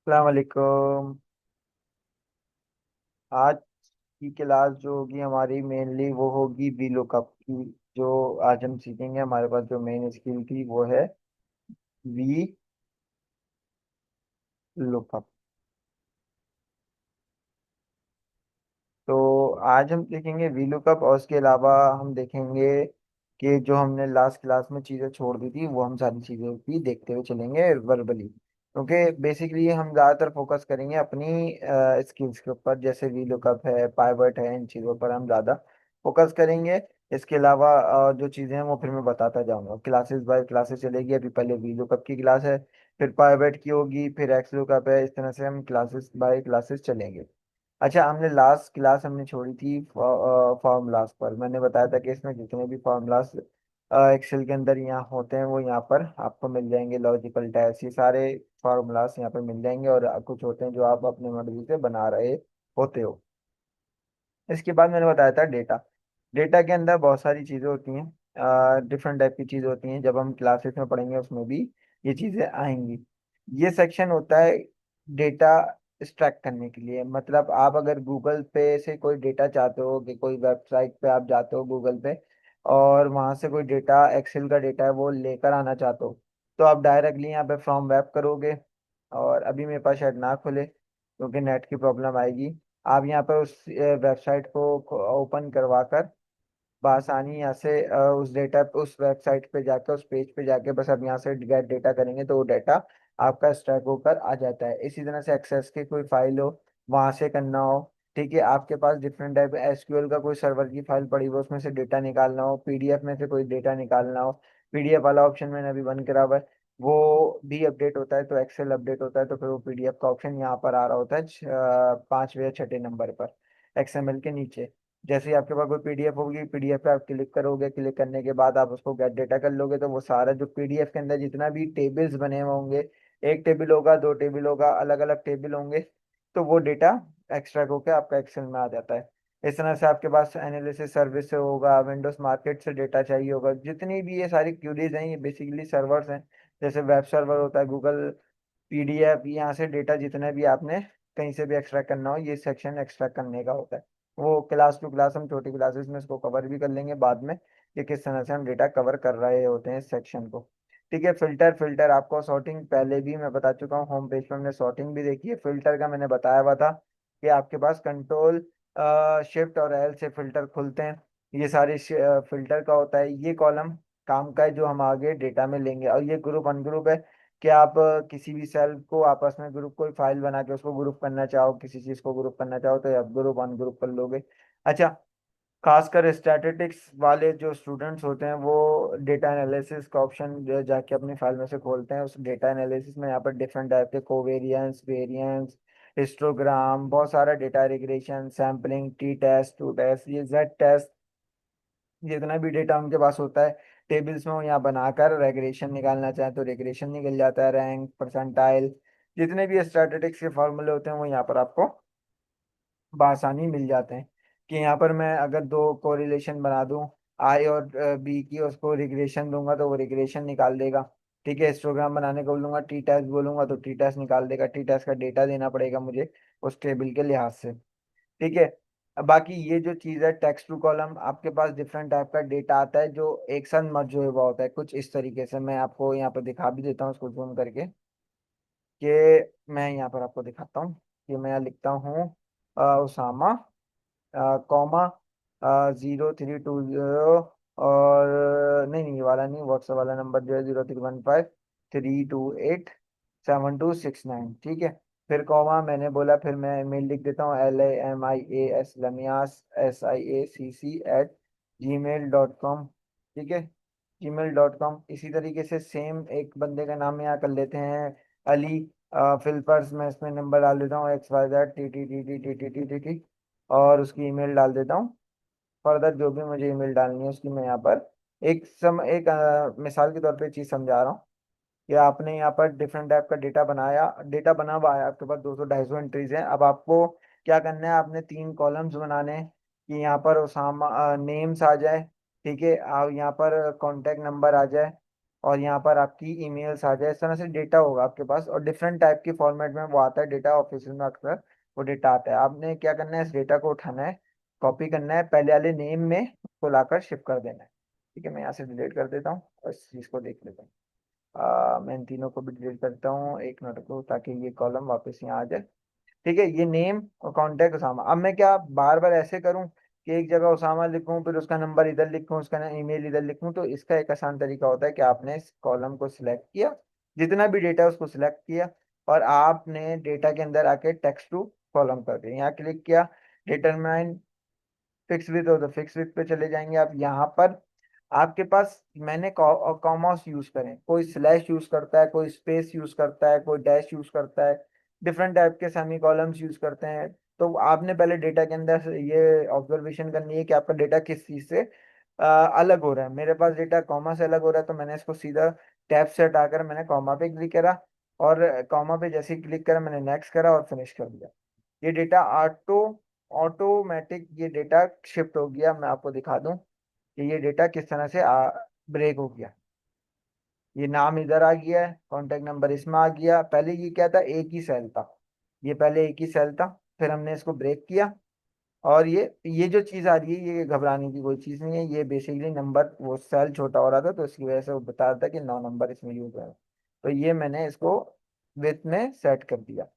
अस्सलाम वालेकुम। आज की क्लास जो होगी हमारी मेनली वो होगी वी लुकअप की। जो आज हम सीखेंगे, हमारे पास जो मेन स्किल थी वो है वी लुकअप। तो आज हम देखेंगे वी लुकअप, और उसके अलावा हम देखेंगे कि जो हमने लास्ट क्लास में चीज़ें छोड़ दी थी वो हम सारी चीज़ें भी देखते हुए चलेंगे वर्बली, क्योंकि बेसिकली हम ज़्यादातर फोकस करेंगे अपनी स्किल्स के ऊपर। जैसे वी लुकअप है, पाइवट है, इन चीज़ों पर हम ज़्यादा फोकस करेंगे। इसके अलावा जो चीज़ें हैं वो फिर मैं बताता जाऊंगा, क्लासेस बाय क्लासेस चलेगी। अभी पहले वी लुकअप की क्लास है, फिर पाइवट की होगी, फिर एक्स लुकअप है। इस तरह से हम क्लासेस बाय क्लासेस चलेंगे। अच्छा, हमने लास्ट क्लास हमने छोड़ी थी फार्मूलाज पर। मैंने बताया था कि इसमें जितने भी फार्मूलाज एक्सेल के अंदर यहाँ होते हैं वो यहाँ पर आपको मिल जाएंगे। लॉजिकल टेस्ट, ये सारे फार्मूलाज यहाँ पर मिल जाएंगे, और कुछ होते हैं जो आप अपने मर्जी से बना रहे होते हो। इसके बाद मैंने बताया था डेटा। डेटा के अंदर बहुत सारी चीज़ें होती हैं, डिफरेंट टाइप की चीज़ें होती हैं। जब हम क्लासेस में पढ़ेंगे उसमें भी ये चीज़ें आएंगी। ये सेक्शन होता है डेटा एक्सट्रैक्ट करने के लिए। मतलब आप अगर गूगल पे से कोई डेटा चाहते हो, कि कोई वेबसाइट पे आप जाते हो गूगल पे, और वहां से कोई डेटा एक्सेल का डेटा है वो लेकर आना चाहते हो, तो आप डायरेक्टली यहाँ पे फ्रॉम वेब करोगे। और अभी मेरे पास शायद ना खुले क्योंकि नेट की प्रॉब्लम आएगी। आप यहाँ पर उस वेबसाइट को ओपन करवा कर बआसानी यहाँ से उस डेटा उस वेबसाइट पे जाके उस पेज पे जाके बस आप यहाँ से गेट डेटा करेंगे तो वो डेटा आपका स्टैक होकर आ जाता है। इसी तरह से एक्सेस की कोई फाइल हो, वहां से करना हो, ठीक है। आपके पास डिफरेंट टाइप एसक्यूएल का कोई सर्वर की फाइल पड़ी हो, उसमें से डेटा निकालना हो, पीडीएफ में से कोई डेटा निकालना हो, पीडीएफ वाला ऑप्शन मैंने अभी बंद करा हुआ है, वो भी अपडेट होता है तो एक्सेल अपडेट होता है, तो फिर वो पीडीएफ का ऑप्शन यहाँ पर आ रहा होता है 5वें या 6ठे नंबर पर एक्सएमएल के नीचे। जैसे ही आपके पास कोई पीडीएफ होगी, पीडीएफ पे आप क्लिक करोगे, क्लिक करने के बाद आप उसको गेट डेटा कर लोगे, तो वो सारा जो पीडीएफ के अंदर जितना भी टेबल्स बने हुए होंगे, एक टेबल होगा, दो टेबल होगा, अलग अलग टेबल होंगे, तो वो डेटा एक्स्ट्रा होकर आपका एक्सेल में आ जाता है। इस तरह से आपके पास एनालिसिस सर्विस से होगा, विंडोज मार्केट से डेटा चाहिए होगा। जितनी भी ये सारी क्यूरीज हैं ये बेसिकली सर्वर्स हैं। जैसे वेब सर्वर होता है, गूगल पीडीएफ, यहाँ से डेटा जितना भी आपने कहीं से भी एक्सट्रैक्ट करना हो, ये सेक्शन एक्सट्रैक्ट करने का होता है। वो क्लास टू क्लास हम छोटी क्लासेस में इसको कवर भी कर लेंगे बाद में, कि किस तरह से हम डेटा कवर कर रहे होते हैं इस सेक्शन को। ठीक है। फिल्टर, फिल्टर आपको सॉर्टिंग पहले भी मैं बता चुका हूँ, होम पेज पर हमने सॉर्टिंग भी देखी है। फिल्टर का मैंने बताया हुआ था कि आपके पास कंट्रोल शिफ्ट और एल से फिल्टर खुलते हैं। ये सारे फिल्टर का होता है। ये कॉलम काम का है जो हम आगे डेटा में लेंगे। और ये ग्रुप अनग्रुप है, कि आप किसी भी सेल को आपस में ग्रुप, कोई फाइल बना के उसको ग्रुप करना चाहो, किसी चीज को ग्रुप करना चाहो, तो आप ग्रुप अनग्रुप कर लोगे। अच्छा, खासकर स्टैटिस्टिक्स वाले जो स्टूडेंट्स होते हैं वो डेटा एनालिसिस का ऑप्शन जो है जाके अपनी फाइल में से खोलते हैं। उस डेटा एनालिसिस में यहाँ पर डिफरेंट टाइप के कोवेरिएंस, वेरिएंस, हिस्टोग्राम, बहुत सारा data, regression, sampling, T test, two test, ये जेड टेस्ट, जितना भी डेटा उनके पास होता है टेबल्स में, वो यहाँ बनाकर रेग्रेशन निकालना चाहे तो रेग्रेशन निकल जाता है, रैंक, परसेंटाइल, जितने भी स्टैटिस्टिक्स के फॉर्मूले होते हैं वो यहाँ पर आपको बआसानी मिल जाते हैं। कि यहाँ पर मैं अगर दो कोरिलेशन बना दूं, आई और बी की, उसको रिग्रेशन दूंगा तो वो रिग्रेशन निकाल देगा। ठीक है। हिस्टोग्राम बनाने को बोलूंगा, टी टेस्ट बोलूंगा तो टी टेस्ट निकाल देगा। टी टेस्ट का डेटा देना पड़ेगा मुझे उस टेबल के लिहाज से। ठीक है। अब बाकी ये जो चीज़ है टेक्स्ट टू कॉलम, आपके पास डिफरेंट टाइप का डेटा आता है जो एक साथ मर्ज हुआ होता है कुछ इस तरीके से। मैं आपको यहाँ पर दिखा भी देता हूँ इसको जूम करके, कि मैं यहाँ पर आपको दिखाता हूँ कि मैं यहाँ लिखता हूँ उसामा, कॉमा, 0320, और नहीं नहीं, ये वाला नहीं, व्हाट्सएप वाला नंबर जो है 0315 328 7269। ठीक है। फिर कॉमा मैंने बोला, फिर मैं मेल लिख देता हूँ, LAMIAS, लमियास, SIACC@gmail.com। ठीक है, gmail.com। इसी तरीके से सेम एक बंदे का नाम यहाँ कर लेते हैं, अली फिल्पर्स। मैं इसमें नंबर डाल देता हूँ XYZ TTTTTTTTT, और उसकी ईमेल डाल देता हूँ। फर्दर जो भी मुझे ईमेल डालनी है उसकी मैं यहाँ पर एक मिसाल के तौर पे चीज़ समझा रहा हूँ, कि आपने यहाँ पर डिफरेंट टाइप का डेटा बनाया, डेटा बना हुआ है आपके पास, 200 250 एंट्रीज हैं। अब आपको क्या करना है, आपने 3 कॉलम्स बनाने हैं, कि यहाँ पर उसामा नेम्स आ जाए, ठीक है, आप यहाँ पर कॉन्टेक्ट नंबर आ जाए, और यहाँ पर आपकी ईमेल्स आ जाए, इस तरह से डेटा होगा आपके पास, और डिफरेंट टाइप के फॉर्मेट में वो आता है डेटा, ऑफिस में अक्सर वो डेटा आता है। आपने क्या करना है, इस डेटा को उठाना है, कॉपी करना है, पहले वाले नेम में उसको लाकर शिफ्ट कर देना है। ठीक है, मैं यहाँ से डिलीट कर देता हूँ और इस चीज़ को देख लेता हूँ। मैं इन तीनों को भी डिलीट करता हूँ, एक मिनट को, ताकि ये कॉलम वापस यहाँ आ जाए। ठीक है, ये नेम और कॉन्टैक्ट उसामा। अब मैं क्या बार बार ऐसे करूं कि एक जगह उसामा लिखूं, फिर उसका नंबर इधर लिखूं, उसका ईमेल इधर लिखूं? तो इसका एक आसान तरीका होता है कि आपने इस कॉलम को सिलेक्ट किया, जितना भी डेटा है उसको सिलेक्ट किया, और आपने डेटा के अंदर आके टेक्स्ट टू कॉलम कर दिया, यहाँ क्लिक किया, डिटरमाइन फिक्स विथ, हो तो फिक्स विथ पे चले जाएंगे आप। यहाँ पर आपके पास मैंने कॉमास यूज करें, कोई स्लैश यूज करता है, कोई स्पेस यूज करता है, कोई डैश यूज करता है, डिफरेंट टाइप के सेमी कॉलम्स यूज करते हैं। तो आपने पहले डेटा के अंदर से ये ऑब्जर्वेशन करनी है कि आपका डेटा किस चीज से अलग हो रहा है। मेरे पास डेटा कॉमा से अलग हो रहा है, तो मैंने इसको सीधा टैब से हटाकर मैंने कॉमा पे क्लिक करा, और कॉमा पे जैसे ही क्लिक करा मैंने नेक्स्ट करा और फिनिश कर दिया। ये डेटा ऑटोमेटिक ये डेटा शिफ्ट हो गया। मैं आपको दिखा दूं कि ये डेटा किस तरह से ब्रेक हो गया। ये नाम इधर आ गया है, कॉन्टेक्ट नंबर इसमें आ गया। पहले ये क्या था, एक ही सेल था, ये पहले एक ही सेल था, फिर हमने इसको ब्रेक किया, और ये जो चीज आ रही है, ये घबराने की कोई चीज नहीं है। ये बेसिकली नंबर, वो सेल छोटा हो रहा था तो इसकी वजह से वो बता रहा था कि 9 नंबर इसमें यूज है। तो ये मैंने इसको विथ में सेट कर दिया,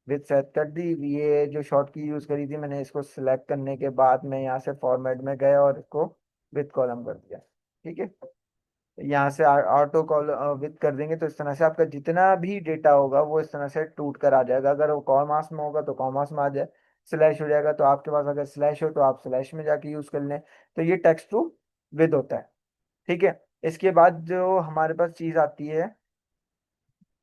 विथ सेट कर दी। ये जो शॉर्ट की यूज करी थी मैंने, इसको सिलेक्ट करने के बाद मैं यहाँ से फॉर्मेट में गया और इसको विथ कॉलम कर दिया। ठीक है, यहाँ से ऑटो कॉल विथ कर देंगे तो इस तरह से आपका जितना भी डेटा होगा वो इस तरह से टूट कर आ जाएगा। अगर वो कॉमास में होगा तो कॉमास में आ जाए, स्लैश हो जाएगा तो आपके पास अगर स्लैश हो तो आप स्लैश में जाके यूज कर लें। तो ये टेक्स्ट टू विद होता है। ठीक है, इसके बाद जो हमारे पास चीज आती है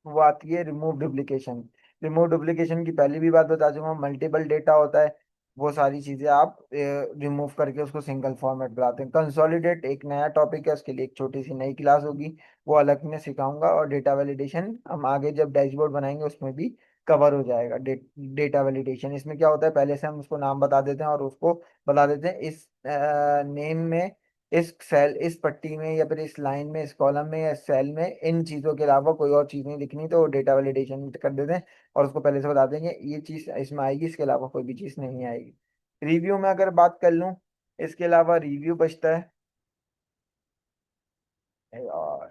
वो आती है रिमूव डुप्लीकेशन। रिमूव डुप्लीकेशन की पहली भी बात बता चुका हूँ, मल्टीपल डेटा होता है, वो सारी चीजें आप रिमूव करके उसको सिंगल फॉर्मेट बनाते हैं। कंसोलिडेट एक नया टॉपिक है, उसके लिए एक छोटी सी नई क्लास होगी, वो अलग में सिखाऊंगा। और डेटा वैलिडेशन हम आगे जब डैशबोर्ड बनाएंगे उसमें भी कवर हो जाएगा। डेटा वैलिडेशन इसमें क्या होता है, पहले से हम उसको नाम बता देते हैं और उसको बता देते हैं इस नेम में, इस सेल, इस पट्टी में, या फिर इस लाइन में, इस कॉलम में, या इस सेल में इन चीजों के अलावा कोई और चीज नहीं लिखनी। तो डेटा वैलिडेशन कर देते हैं और उसको पहले से बता देंगे ये चीज इसमें आएगी, इसके अलावा कोई भी चीज नहीं आएगी। रिव्यू में अगर बात कर लूं, इसके अलावा रिव्यू बचता है। और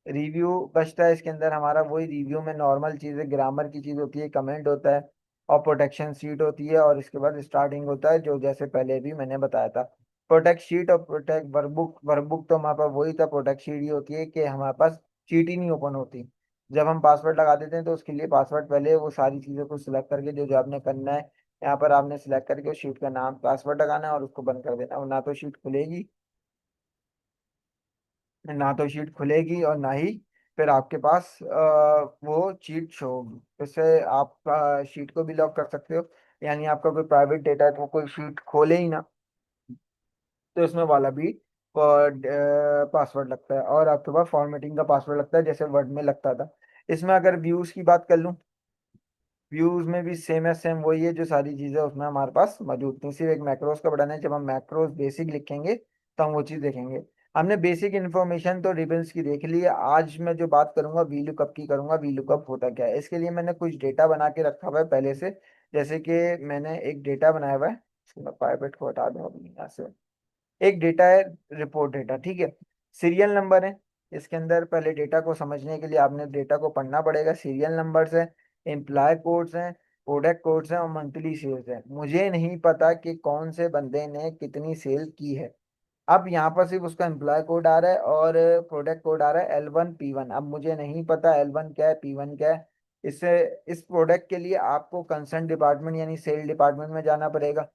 रिव्यू बचता है, इसके अंदर हमारा वही रिव्यू में नॉर्मल चीजें, ग्रामर की चीज होती है, कमेंट होता है, और प्रोटेक्शन शीट होती है, और इसके बाद स्टार्टिंग होता है जो जैसे पहले भी मैंने बताया था। प्रोटेक्ट शीट और प्रोटेक्ट वर्कबुक। वर्कबुक तो हमारे पास वही था, प्रोटेक्ट शीट ही होती है कि हमारे पास शीट ही नहीं ओपन होती। जब हम पासवर्ड लगा देते हैं तो उसके लिए पासवर्ड पहले वो सारी चीज़ों को सिलेक्ट करके जो जो आपने करना है, यहाँ पर आपने सिलेक्ट करके उस शीट का नाम, पासवर्ड लगाना है और उसको बंद कर देना, और ना तो शीट खुलेगी, ना तो शीट खुलेगी, और ना ही फिर आपके पास वो चीट शो होगी। इससे आप शीट को भी लॉक कर सकते हो, यानी आपका कोई प्राइवेट डेटा है तो वो कोई शीट खोले ही ना, तो इसमें वाला भी पासवर्ड लगता है, और आपके पास फॉर्मेटिंग का पासवर्ड लगता है जैसे वर्ड में लगता था। इसमें अगर व्यूज की बात कर लूँ, व्यूज में भी सेम है, सेम वही है, जो सारी चीजें उसमें हमारे पास मौजूद थी, सिर्फ एक मैक्रोस का बढ़ाना है। जब हम मैक्रोस बेसिक लिखेंगे तो हम वो चीज देखेंगे। हमने बेसिक इन्फॉर्मेशन तो रिबन्स की देख ली है। आज मैं जो बात करूंगा वी लुकअप की करूंगा। वी लुकअप होता क्या है, इसके लिए मैंने कुछ डेटा बना के रखा हुआ है पहले से। जैसे कि मैंने एक डेटा बनाया हुआ है, इसको मैं प्राइवेट को हटा दूं अभी यहाँ से। एक डेटा है, रिपोर्ट डेटा, ठीक है, सीरियल नंबर है। इसके अंदर पहले डेटा को समझने के लिए आपने डेटा को पढ़ना पड़ेगा। सीरियल नंबर्स है, एम्प्लॉय कोड्स हैं, प्रोडक्ट कोड्स हैं, और मंथली सेल्स है। मुझे नहीं पता कि कौन से बंदे ने कितनी सेल की है। अब यहाँ पर सिर्फ उसका एम्प्लॉय कोड आ रहा है और प्रोडक्ट कोड आ रहा है L1 P1। अब मुझे नहीं पता L1 क्या है, P1 क्या है। इससे इस प्रोडक्ट के लिए आपको कंसर्न डिपार्टमेंट यानी सेल डिपार्टमेंट में जाना पड़ेगा।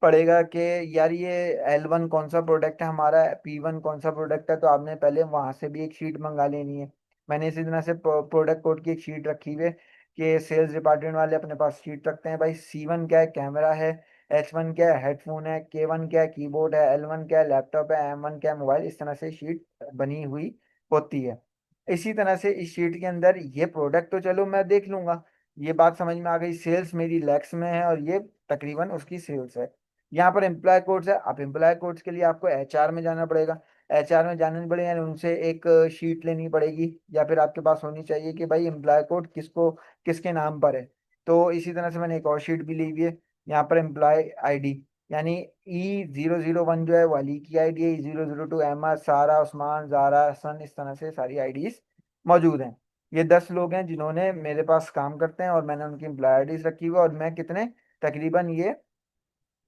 पड़ेगा कि यार ये L1 कौन सा प्रोडक्ट है हमारा, P1 कौन सा प्रोडक्ट है, तो आपने पहले वहां से भी एक शीट मंगा लेनी है। मैंने इसी तरह से प्रोडक्ट कोड की एक शीट रखी हुई है कि सेल्स डिपार्टमेंट वाले अपने पास शीट रखते हैं, भाई C1 क्या है, कैमरा है, H1 क्या है, हेडफोन है, K1 क्या है, कीबोर्ड है, L1 क्या है, लैपटॉप है, M1 क्या है, मोबाइल। इस तरह से शीट बनी हुई होती है। इसी तरह से इस शीट के अंदर ये प्रोडक्ट तो चलो मैं देख लूंगा, ये बात समझ में आ गई, सेल्स मेरी लैक्स में है और ये तकरीबन उसकी सेल्स है। यहाँ पर एम्प्लॉय कोड्स है। अब एम्प्लॉय कोड्स के लिए आपको HR में जाना पड़ेगा। एचआर में जाना नहीं पड़ेगा, यानी उनसे एक शीट लेनी पड़ेगी, या फिर आपके पास होनी चाहिए कि भाई एम्प्लॉय कोड किसको, किसके नाम पर है। तो इसी तरह से मैंने एक और शीट भी ली हुई है। यहाँ पर एम्प्लॉय आईडी, यानी E001 जो है वो अली की आईडी है, E002 अहमद, सारा, उस्मान, जारा, हसन, इस तरह से सारी आईडीज मौजूद हैं। ये 10 लोग हैं जिन्होंने मेरे पास काम करते हैं, और मैंने उनकी एम्प्लॉय आईडीज रखी हुई है, और मैं कितने, तकरीबन ये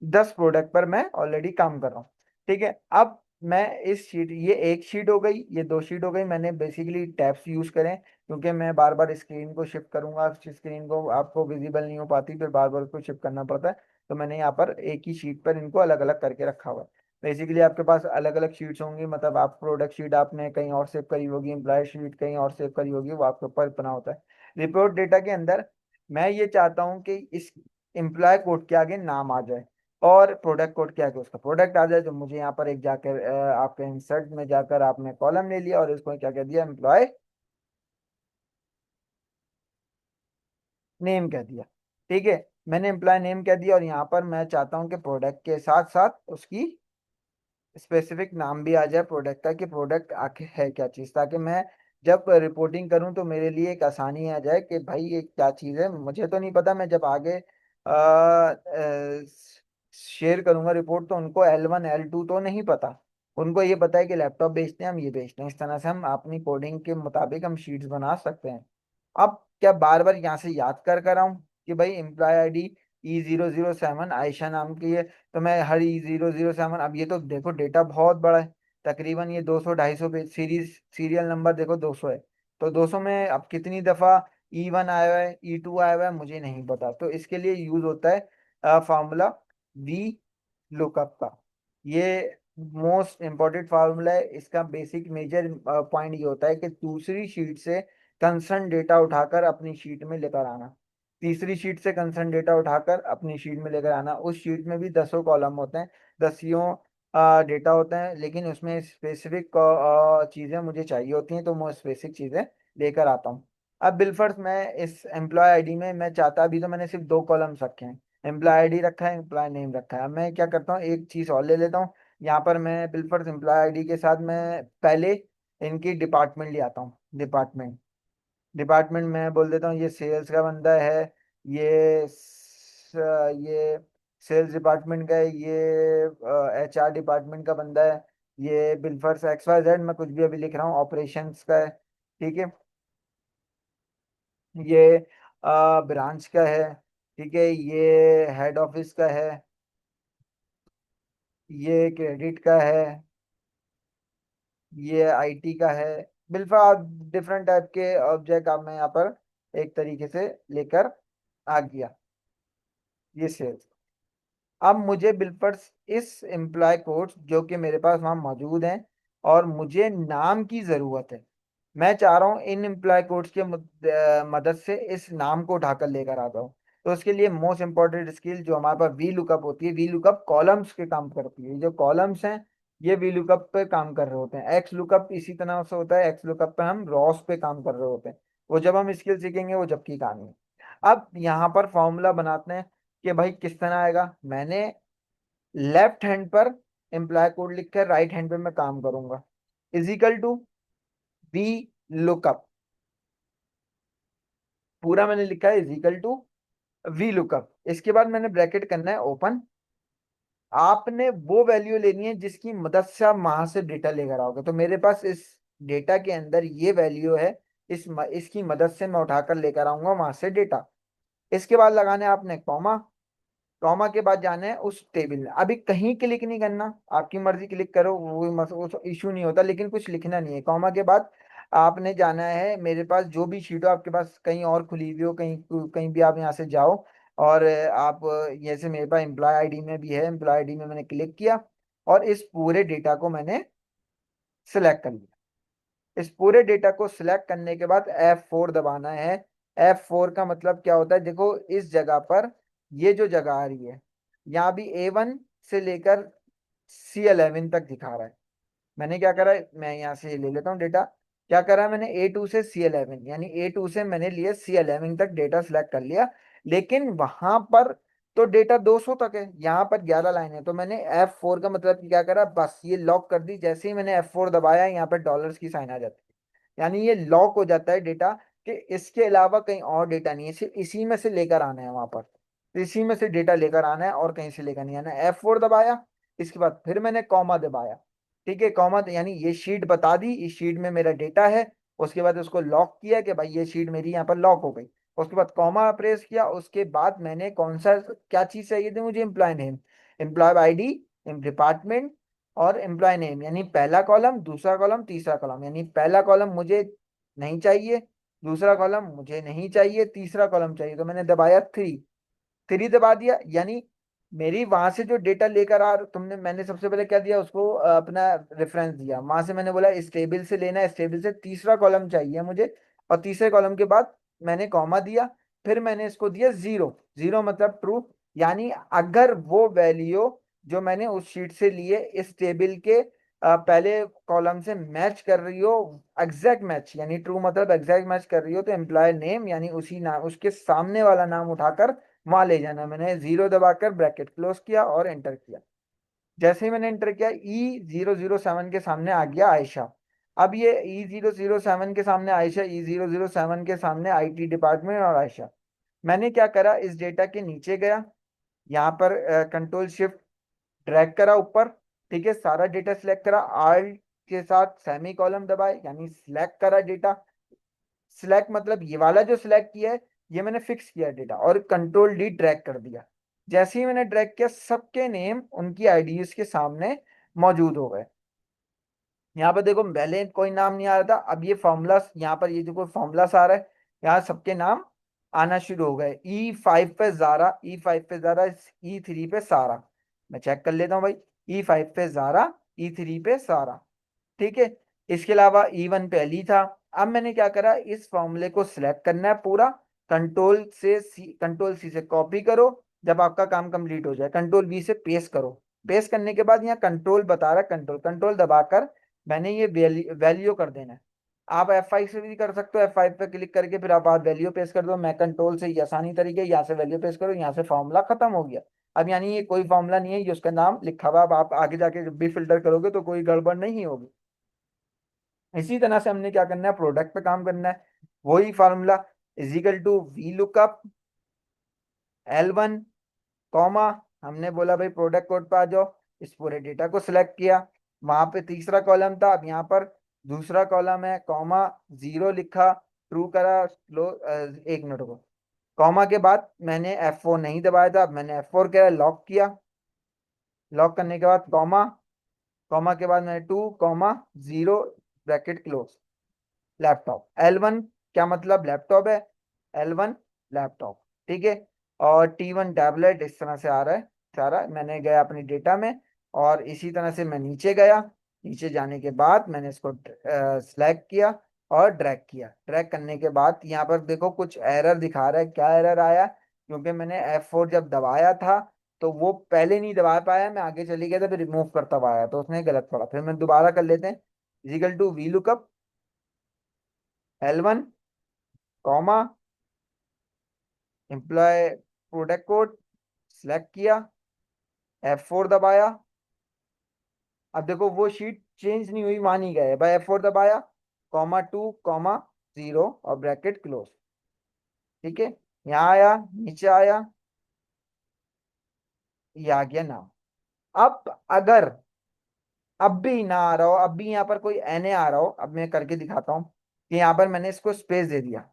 10 प्रोडक्ट पर मैं ऑलरेडी काम कर रहा हूँ। ठीक है, अब मैं इस शीट, ये एक शीट हो गई, ये 2 शीट हो गई, मैंने बेसिकली टैब्स यूज करें, क्योंकि मैं बार बार स्क्रीन को शिफ्ट करूंगा, स्क्रीन को आपको विजिबल नहीं हो पाती, फिर बार बार उसको शिफ्ट करना पड़ता है। तो मैंने यहाँ पर एक ही शीट पर इनको अलग अलग करके रखा हुआ है। बेसिकली आपके पास अलग अलग शीट्स होंगी, मतलब आप प्रोडक्ट शीट आपने कहीं और सेव करी होगी, एम्प्लॉय शीट कहीं और सेव करी होगी, वो आपके ऊपर बना होता है। रिपोर्ट डेटा के अंदर मैं ये चाहता हूँ कि इस एम्प्लॉय कोड के आगे नाम आ जाए, और प्रोडक्ट कोड क्या है कि उसका प्रोडक्ट आ जाए। तो मुझे यहाँ पर एक जाकर आपके इंसर्ट में जाकर आपने कॉलम ले लिया, और इसको क्या कह दिया, एम्प्लॉय नेम कह दिया। ठीक है, मैंने एम्प्लॉय नेम कह दिया, और यहाँ पर मैं चाहता हूँ कि प्रोडक्ट के साथ साथ उसकी स्पेसिफिक नाम भी आ जाए प्रोडक्ट का, कि प्रोडक्ट आखिर है क्या चीज़, ताकि मैं जब रिपोर्टिंग करूं तो मेरे लिए एक आसानी आ जाए कि भाई ये क्या चीज़ है, मुझे तो नहीं पता। मैं जब आगे शेयर करूंगा रिपोर्ट, तो उनको L1 L2 तो नहीं पता। उनको ये पता है कि लैपटॉप बेचते हैं, हम ये बेचते हैं। इस तरह से हम अपनी कोडिंग के मुताबिक हम शीट्स बना सकते हैं। अब क्या बार बार यहाँ से याद कर आऊं कि भाई एम्प्लॉय आईडी E007 आयशा नाम की है, तो मैं हर E007, अब ये तो देखो डेटा बहुत बड़ा है, तकरीबन ये 200 250 पेज, सीरियल नंबर देखो 200 है। तो 200 में अब कितनी दफा E1 आया हुआ है, E2 आया हुआ है, मुझे नहीं पता। तो इसके लिए यूज होता है फार्मूला वी लुकअप का। ये मोस्ट इंपॉर्टेंट फार्मूला है। इसका बेसिक मेजर पॉइंट ये होता है कि दूसरी शीट से कंसर्न डेटा उठाकर अपनी शीट में लेकर आना, तीसरी शीट से कंसर्न डेटा उठाकर अपनी शीट में लेकर आना। उस शीट में भी 10 कॉलम होते हैं, 10 डेटा होते हैं, लेकिन उसमें स्पेसिफिक चीज़ें मुझे चाहिए होती हैं, तो मैं स्पेसिफिक चीज़ें लेकर आता हूँ। अब बिलफर्स मैं इस एम्प्लॉय आईडी में मैं चाहता, अभी तो मैंने सिर्फ 2 कॉलम्स रखे हैं, एम्प्लॉय आईडी रखा है, एम्प्लॉय नेम रखा है। अब मैं क्या करता हूँ, एक चीज़ और ले लेता हूँ। यहाँ पर मैं बिलफर्स एम्प्लॉय आईडी के साथ मैं पहले इनकी डिपार्टमेंट ले आता हूँ। डिपार्टमेंट डिपार्टमेंट में बोल देता हूँ ये सेल्स का बंदा है, ये सेल्स डिपार्टमेंट का है, ये HR डिपार्टमेंट का बंदा है, ये बिलफर्स XYZ, मैं कुछ भी अभी लिख रहा हूँ, ऑपरेशंस का है। ठीक है, ये ब्रांच का है। ठीक है, ये हेड ऑफिस का है, ये क्रेडिट का है, ये IT का है। बिल्कुल डिफरेंट टाइप के ऑब्जेक्ट अब मैं यहाँ पर एक तरीके से लेकर आ गया। ये सेल्स, अब मुझे बिल्फर्स इस एम्प्लॉय कोड्स जो कि मेरे पास वहाँ मौजूद हैं, और मुझे नाम की ज़रूरत है। मैं चाह रहा हूँ इन एम्प्लॉय कोड्स के मदद से इस नाम को उठाकर लेकर आता हूँ। तो उसके लिए मोस्ट इंपॉर्टेंट स्किल जो हमारे पास वी लुकअप होती है, वी लुकअप कॉलम्स के काम करती है। जो कॉलम्स हैं ये वी लुकअप पे काम कर रहे होते हैं। एक्स लुकअप इसी तरह से होता है, एक्स लुकअप पे हम रॉस पे काम कर रहे होते हैं। वो जब हम स्किल सीखेंगे वो जब की कहानी है। अब यहाँ पर फॉर्मूला बनाते हैं कि भाई किस तरह आएगा। मैंने लेफ्ट हैंड पर एम्प्लॉय कोड लिख कर राइट हैंड पे मैं काम करूंगा, इजिकल टू वी लुकअप। पूरा मैंने लिखा है इजिकल टू वी लुकअप। इसके बाद मैंने ब्रैकेट करना है ओपन। आपने वो वैल्यू लेनी है जिसकी मदद से आप वहां से डेटा लेकर आओगे। तो मेरे पास इस डेटा के अंदर ये वैल्यू है, इसकी मदद से मैं उठाकर लेकर आऊंगा वहां से डेटा। इसके बाद लगाने आपने कॉमा। कॉमा के बाद जाना है उस टेबल में। अभी कहीं क्लिक नहीं करना, आपकी मर्जी क्लिक करो, वो इशू नहीं होता, लेकिन कुछ लिखना नहीं है। कॉमा के बाद आपने जाना है, मेरे पास जो भी शीट हो आपके पास कहीं और खुली हुई हो, कहीं कहीं भी आप यहाँ से जाओ, और आप जैसे मेरे पास एम्प्लॉय आईडी में भी है, एम्प्लॉय आईडी में मैंने क्लिक किया, और इस पूरे डेटा को मैंने सिलेक्ट कर लिया। इस पूरे डेटा को सिलेक्ट करने के बाद F4 दबाना है। F4 का मतलब क्या होता है, देखो इस जगह पर ये जो जगह आ रही है, यहाँ भी A1 से लेकर C11 तक दिखा रहा है। मैंने क्या करा है, मैं यहाँ से ले लेता हूँ डेटा। क्या करा है मैंने, A2 से C11, यानी A2 से मैंने लिए C11 तक डेटा सिलेक्ट कर लिया। लेकिन वहां पर तो डेटा 200 तक है, यहाँ पर 11 लाइन है, तो मैंने F4 का मतलब कि क्या करा, बस ये लॉक कर दी। जैसे ही मैंने F4 दबाया, यहाँ पर डॉलर्स की साइन आ जाती है, यानी ये लॉक हो जाता है डेटा, कि इसके अलावा कहीं और डेटा नहीं है, सिर्फ इसी में से लेकर आना है वहां पर, तो इसी में से डेटा लेकर आना है और कहीं से लेकर नहीं आना है। F4 दबाया, इसके बाद फिर मैंने कॉमा दबाया, ठीक है, कॉमा यानी ये शीट बता दी, इस शीट में मेरा डेटा है। उसके बाद उसको लॉक किया कि भाई ये शीट मेरी यहाँ पर लॉक हो गई। उसके बाद कॉमा प्रेस किया, उसके बाद मैंने कौन सा, क्या चीज चाहिए थी मुझे, employee name, employee ID, department और एम्प्लॉय नेम, यानी पहला कॉलम, दूसरा कॉलम, तीसरा कॉलम। यानी पहला कॉलम मुझे नहीं चाहिए, दूसरा कॉलम मुझे नहीं चाहिए, तीसरा कॉलम चाहिए, तो मैंने दबाया 3, 3 दबा दिया। यानी मेरी वहां से जो डेटा लेकर आ, तुमने, मैंने सबसे पहले क्या दिया उसको, अपना रेफरेंस दिया, वहां से मैंने बोला इस टेबल से लेना है, इस टेबल से तीसरा कॉलम चाहिए मुझे, और तीसरे कॉलम के बाद मैंने कॉमा दिया, फिर मैंने इसको दिया 0, 0 मतलब ट्रू। यानी अगर वो वैल्यू जो मैंने उस शीट से लिए इस टेबल के पहले कॉलम से मैच कर रही हो, एग्जैक्ट मैच, यानी ट्रू मतलब एग्जैक्ट मैच कर रही हो, तो एम्प्लॉय नेम यानी उसी नाम, उसके सामने वाला नाम उठाकर वहां ले जाना। मैंने 0 दबाकर ब्रैकेट क्लोज किया और एंटर किया। जैसे ही मैंने एंटर किया, E007 के सामने आ गया आयशा। अब ये E007 के सामने आयशा, E007 के सामने IT डिपार्टमेंट और आयशा। मैंने क्या करा, इस डेटा के नीचे गया, यहाँ पर कंट्रोल शिफ्ट ड्रैग करा ऊपर, ठीक है, सारा डेटा सिलेक्ट करा, आल्ट के साथ सेमी कॉलम दबाए, यानी सिलेक्ट करा डेटा। सिलेक्ट मतलब ये वाला जो सिलेक्ट किया है, ये मैंने फिक्स किया डेटा, और कंट्रोल D ड्रैग कर दिया। जैसे ही मैंने ड्रैग किया, सबके नेम उनकी आईडीज के सामने मौजूद हो गए। यहाँ पर देखो पहले कोई नाम नहीं आ रहा था, अब ये फॉर्मूला, यहाँ पर ये जो कोई फॉर्मूला आ रहा है, यहाँ सबके नाम आना शुरू हो गए। E5 पे जारा, E5 पे जारा, E3 पे सारा। मैं चेक कर लेता हूँ भाई, E5 पे जारा, E3 पे सारा, ठीक है। इसके अलावा E1 पे अली था। अब मैंने क्या करा, इस फॉर्मूले को सिलेक्ट करना है पूरा, कंट्रोल सी से कॉपी करो, जब आपका काम कंप्लीट हो जाए कंट्रोल V से पेस्ट करो। पेस्ट करने के बाद यहाँ कंट्रोल बता रहा है, कंट्रोल कंट्रोल दबाकर मैंने ये वैल्यू कर देना है। आप F5 से भी कर सकते हो, F5 पे क्लिक करके फिर आप वैल्यू पेस्ट कर दो। मैं कंट्रोल से ये आसानी तरीके, यहाँ से वैल्यू पेस्ट करो, यहाँ से फॉर्मूला खत्म हो गया। अब यानी ये कोई फॉर्मूला नहीं है, ये उसका नाम लिखा हुआ। अब आप आगे जाके जब भी फिल्टर करोगे तो कोई गड़बड़ नहीं होगी। इसी तरह से हमने क्या करना है, प्रोडक्ट पे काम करना है। वही formula, equal to VLOOKUP L1 comma, हमने बोला भाई प्रोडक्ट कोड पे आ जाओ, इस पूरे डेटा को सिलेक्ट किया। वहां पे तीसरा कॉलम था, अब यहाँ पर दूसरा कॉलम है, कॉमा 0 लिखा, ट्रू करा, एक मिनट को, कॉमा के बाद मैंने F4 नहीं दबाया था, अब मैंने F4 किया, लॉक किया। लॉक करने के बाद कॉमा, कॉमा के बाद मैंने 2 comma 0 bracket close. Laptop L1 क्या मतलब, लैपटॉप है, L1 लैपटॉप, ठीक है। और T1 टैबलेट, इस तरह से आ रहा है सारा। मैंने गया अपनी डेटा में, और इसी तरह से मैं नीचे गया। नीचे जाने के बाद मैंने इसको सिलेक्ट किया और ड्रैग किया। ड्रैग करने के बाद यहाँ पर देखो कुछ एरर दिखा रहा है, क्या एरर आया, क्योंकि मैंने F4 जब दबाया था तो वो पहले नहीं दबा पाया, मैं आगे चली गया था, फिर रिमूव करता हुआ आया, तो उसने गलत पड़ा। फिर मैं दोबारा कर लेते हैं, equal to VLOOKUP L1 comma employee product code, select किया, F4 दबाया। अब देखो वो शीट चेंज नहीं हुई, मान ही गए भाई, F4 दबाया, कॉमा 2 कॉमा 0 और ब्रैकेट क्लोज, ठीक है। यहाँ आया, नीचे आया, ये आ गया नाम। अब अगर अब भी ना आ रहा हो, अब भी यहाँ पर कोई NA आ रहा हो, अब मैं करके दिखाता हूँ कि यहाँ पर मैंने इसको स्पेस दे दिया,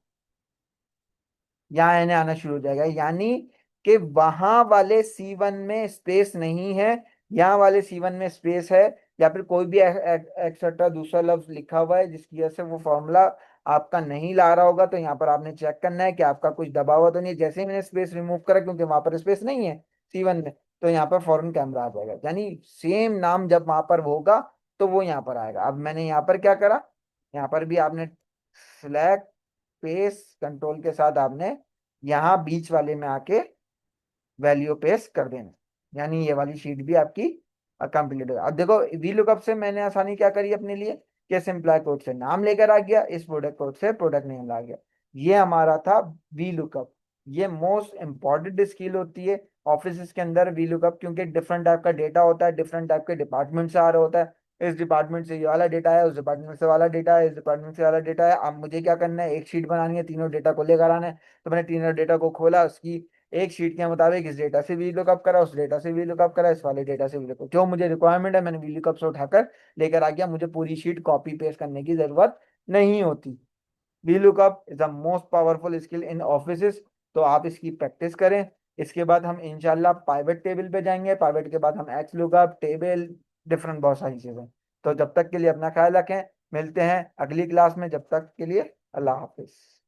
यहाँ एन आना शुरू हो जाएगा, यानी कि वहां वाले C1 में स्पेस नहीं है, यहाँ वाले C1 में स्पेस है, या फिर कोई भी एक्सेट्रा दूसरा लफ्ज लिखा हुआ है जिसकी वजह से वो फॉर्मूला आपका नहीं ला रहा होगा। तो यहाँ पर आपने चेक करना है कि आपका कुछ दबा हुआ तो नहीं है। जैसे ही मैंने स्पेस रिमूव करा, क्योंकि वहां पर स्पेस नहीं है C1 में, तो यहाँ पर फॉरन कैमरा आ जाएगा, यानी सेम नाम जब वहां पर होगा तो वो यहाँ पर आएगा। अब मैंने यहाँ पर क्या करा, यहाँ पर भी आपने सिलेक्ट पेस्ट कंट्रोल के साथ आपने यहाँ बीच वाले में आके वैल्यू पेस्ट कर देना, यानी ये वाली शीट भी आपकी कंप्लीट हो। अब देखो वी लुकअप से मैंने आसानी क्या करी अपने लिए, कि इस एम्प्लॉय कोड से नाम लेकर आ गया, इस प्रोडक्ट कोड से प्रोडक्ट नेम आ गया। ये हमारा था वी लुकअप। ये मोस्ट इंपॉर्टेंट स्किल होती है, ऑफिस के अंदर वी लुकअप, क्योंकि डिफरेंट टाइप का डेटा होता है, डिफरेंट टाइप के डिपार्टमेंट से आ रहा होता है, इस डिपार्टमेंट से ये वाला डेटा है, उस डिपार्टमेंट से वाला डेटा है, इस डिपार्टमेंट से वाला डेटा है। अब मुझे क्या करना है, एक शीट बनानी है, तीनों डेटा को लेकर आना है। तो मैंने तीनों डेटा को खोला, उसकी एक शीट के मुताबिक इस डेटा से वी लुकअप करा, उस डेटा से वी लुकअप करा, इस वाले डेटा से वी लुकअप, जो मुझे रिक्वायरमेंट है मैंने वी लुकअप से उठाकर लेकर आ गया। मुझे पूरी शीट कॉपी पेस्ट करने की जरूरत नहीं होती। VLOOKUP is the most powerful skill in office. तो आप इसकी प्रैक्टिस करें। इसके बाद हम इंशाल्लाह पाइवेट टेबल पे जाएंगे, पाइवेट के बाद हम XLOOKUP टेबल, डिफरेंट बहुत सारी चीजें। तो जब तक के लिए अपना ख्याल रखें, मिलते हैं अगली क्लास में, जब तक के लिए अल्लाह हाफिज।